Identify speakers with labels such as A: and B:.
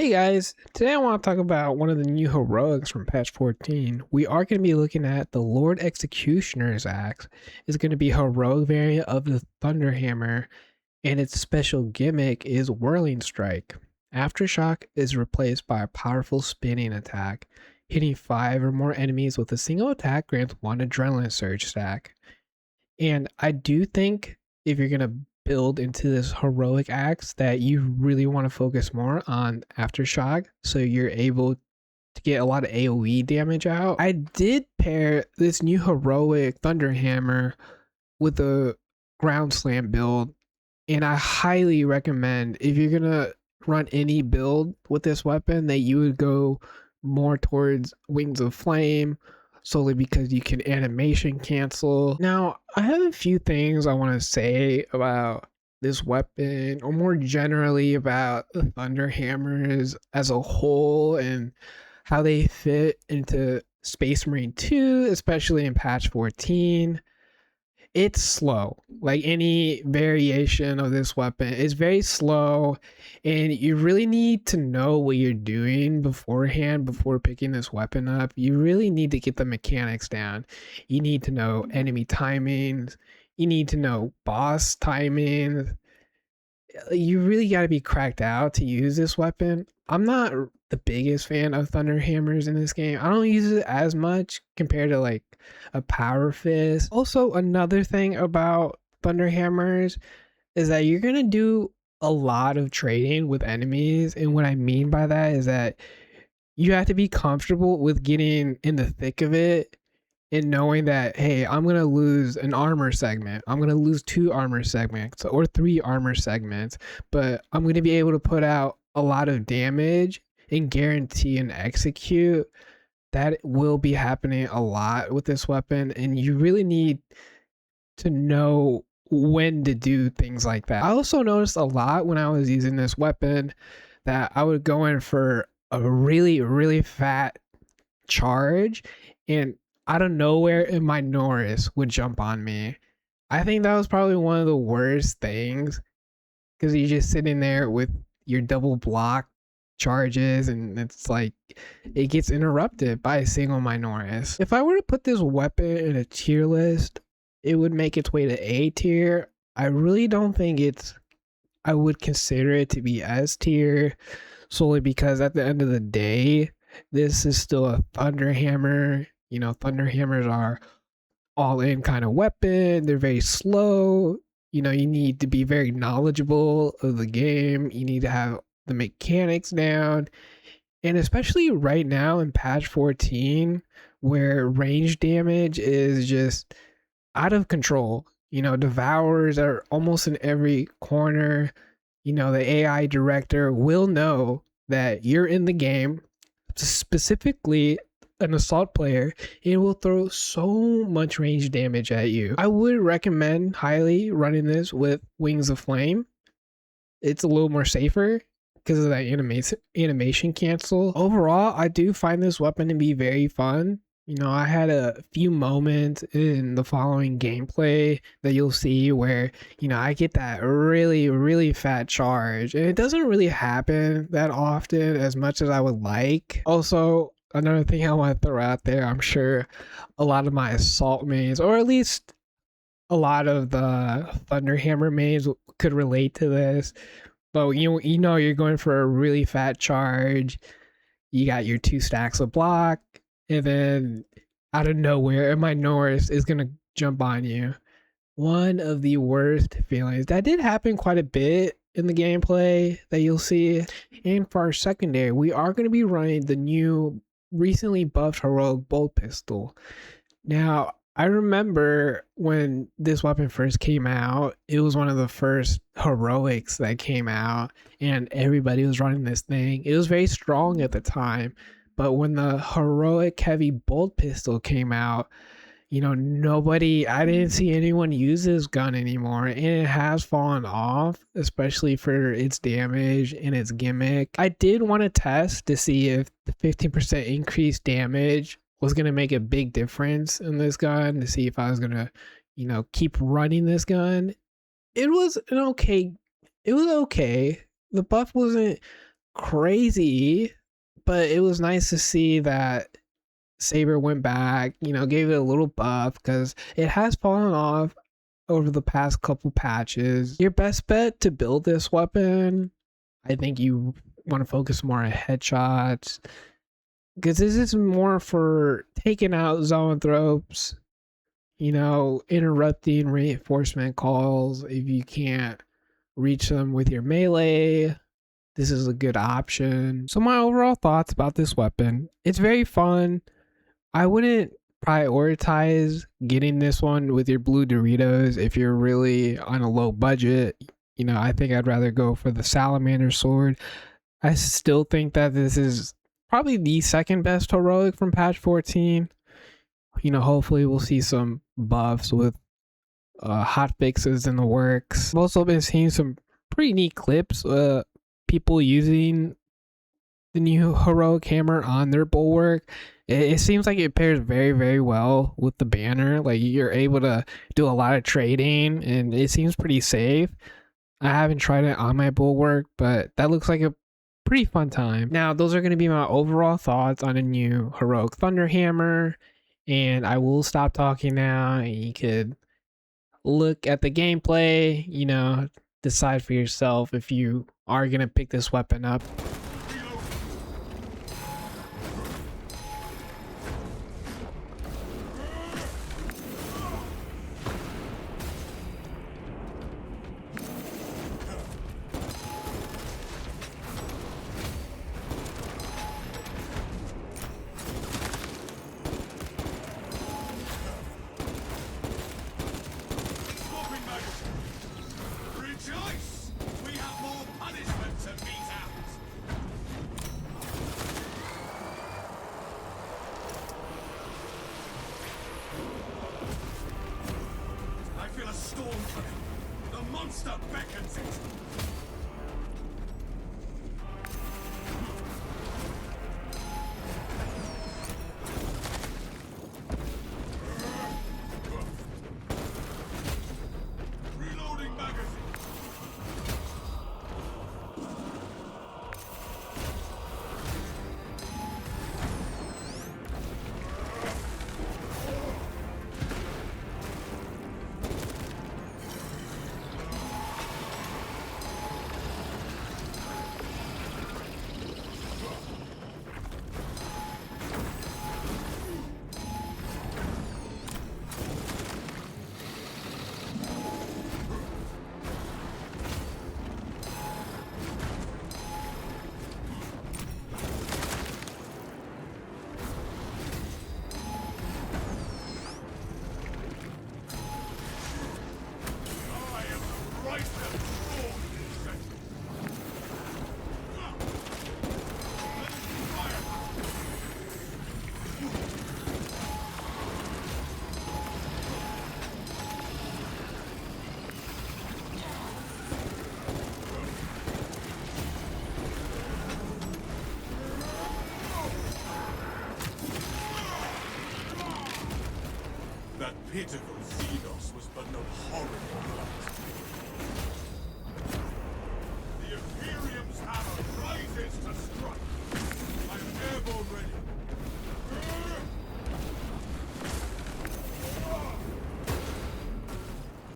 A: Hey guys, today I want to talk about one of the new heroics from patch 14. We are going to be looking at the Lord Executioner's Axe. It's going to be a heroic variant of the Thunderhammer, and its special gimmick is Whirling Strike. Aftershock is replaced by a powerful spinning attack. Hitting 5 or more enemies with a single attack grants 1 adrenaline surge stack. And I do think if you're going to build into this heroic axe that you really want to focus more on aftershock so you're able to get a lot of AoE damage out. I did pair this new heroic Thunderhammer with a ground slam build, and I highly recommend if you're gonna run any build with this weapon that you would go more towards Wings of Flame, solely because you can animation cancel. Now, I have a few things I want to say about this weapon, or more generally about the Thunderhammers as a whole and how they fit into Space Marine 2, especially in patch 14. It's slow. Like any variation of this weapon, it's very slow, and you really need to know what you're doing beforehand before picking this weapon up. You really need to get the mechanics down. You need to know enemy timings, you need to know boss timings. You really got to be cracked out to use this weapon. I'm not the biggest fan of Thunderhammers in this game. I don't use it as much compared to like a Power Fist. Also, another thing about Thunderhammers is that you're going to do a lot of trading with enemies. And what I mean by that is that you have to be comfortable with getting in the thick of it and knowing that, hey, I'm going to lose an armor segment. I'm going to lose 2 armor segments or 3 armor segments, but I'm going to be able to put out a lot of damage and guarantee and execute. That will be happening a lot with this weapon, and you really need to know when to do things like that. I also noticed a lot when I was using this weapon that I would go in for a really fat charge, and out of nowhere my Norris would jump on me. I think that was probably one of the worst things, because you're just sitting there with your double block charges, and it's like it gets interrupted by a single Minoris. If I were to put this weapon in a tier list, it would make its way to A tier. I really don't think I would consider it to be S tier, solely because at the end of the day, this is still a Thunderhammer. You know, Thunderhammers are all in kind of weapon. They're very slow. You know, you need to be very knowledgeable of the game. You need to have the mechanics down. And especially right now in patch 14, where range damage is just out of control. You know, devours are almost in every corner. You know, the AI director will know that you're in the game, specifically an assault player. It will throw so much range damage at you. I would recommend highly running this with Wings of Flame. It's a little more safer because of that animation cancel. Overall, I do find this weapon to be very fun. You know, I had a few moments in the following gameplay that you'll see where, you know, I get that really fat charge, and it doesn't really happen that often as much as I would like. Also, another thing I want to throw out there, I'm sure a lot of my assault mains, or at least a lot of the Thunderhammer mains, could relate to this. But you know you're going for a really fat charge. You got your 2 stacks of block, and then out of nowhere, my Norris is gonna jump on you. One of the worst feelings. That did happen quite a bit in the gameplay that you'll see. And for our secondary, we are going to be running the new recently buffed heroic bolt pistol. Now, I remember when this weapon first came out, it was one of the first heroics that came out, and everybody was running this thing. It was very strong at the time, but when the heroic heavy bolt pistol came out, you know, I didn't see anyone use this gun anymore, and it has fallen off, especially for its damage and its gimmick. I did want to test to see if the 15% increased damage was going to make a big difference in this gun, to see if I was going to, you know, keep running this gun. It was okay. The buff wasn't crazy, but it was nice to see that Saber went back, gave it a little buff because it has fallen off over the past couple patches. Your best bet to build this weapon, I think you want to focus more on headshots because this is more for taking out zoanthropes, interrupting reinforcement calls if you can't reach them with your melee. This is a good option. So my overall thoughts about this weapon, it's very fun. I wouldn't prioritize getting this one with your blue Doritos if you're really on a low budget. I think I'd rather go for the salamander sword. I still think that this is probably the second best heroic from patch 14. Hopefully we'll see some buffs with hot fixes in the works. I've also been seeing some pretty neat clips, people using the new heroic hammer on their bulwark. It seems like it pairs very, very well with the banner. Like, you're able to do a lot of trading and it seems pretty safe. I haven't tried it on my bulwark, but that looks like a pretty fun time. Now, those are going to be my overall thoughts on a new heroic thunder hammer, and I will stop talking now and you could look at the gameplay, decide for yourself if you are going to pick this weapon up.